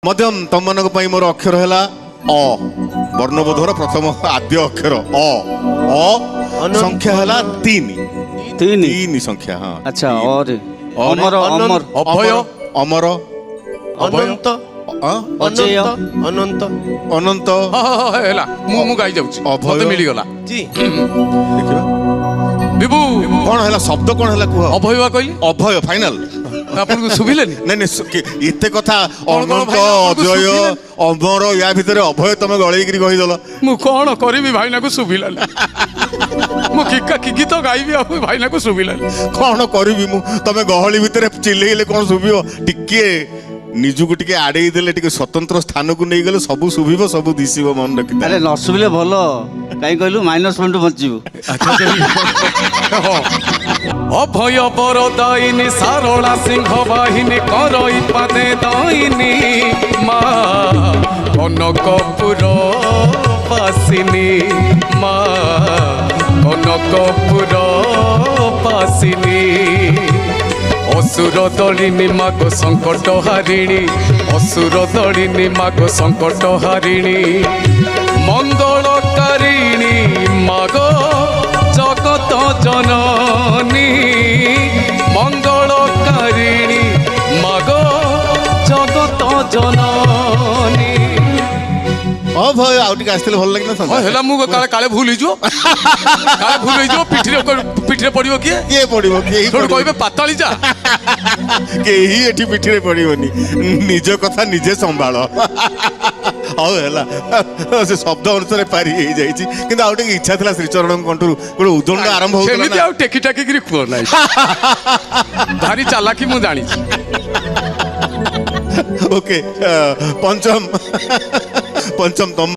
मध्यम तुम मानक पई मोर अक्षर है अ वर्णबोधर प्रथम आद्य अक्षर अ संख्या है तीन तीन तीन संख्या। हाँ अच्छा और अमर अमर अभय अमर अनंत अजय अनंत अनंत है मु गाई जाऊँ अभय। मत मिलगला जी देखिबा विभू कौन है शब्द कौन है कुह अभय वा कहली अभय फाइनल आपन सुभिलेनी नहीं नहीं इते कथा कौन अनंत भाई आपको अजय सुभिलेनी? अमर या भितर अभय तुम गलैकि कहीदेल मु कौन करबी भाईना को सुभिलानी मु किका किकी तो गाइबी आ भाईना को सुभिलानी कौन करी मु तुम गहली भितर चिल्लेले कौन शुभिव टिके निजुको टिके आड़े देले टिके स्वतंत्र स्थान को नहीं गले सब शुभिव सब दिशिव मन रखि अरे न सुबिले भल कहीं कहलु माइनस पॉइंट बचिबो अभय बरदायिनी सारला सिंह बाहिनी करई पादे दायिनी मा कनकपुर पासिनी मा कनकपुर पासिनी असुर दलिनी माग संकट हारिणी असुर दलिनी माग संकट हारिणी मंगलकारिणी माग जगत जननी मंगलकारिणी माग जगत जननी अभय आउ टिके आस्ते भल लगिना था हेला मु काले काले भूल हिजो काले भूल हिजो पिठरे पड़िबो किए के पड़िबो के छोड़ कहबे पाताली जा केही एठी पिठिरे पड़िबोनी निज कथा निजे संभाळ हौ हेला से शब्द अनुसार पारी हे जाईची किंतु आउ टिके इच्छा थिला श्रीचरण कंठुर कोन उदंड आरंभ होतला सेमिति आ टेकी टाकी गिरी खुआ नाही भारी चालाकी मु जानी ओके पंचम पंचम तम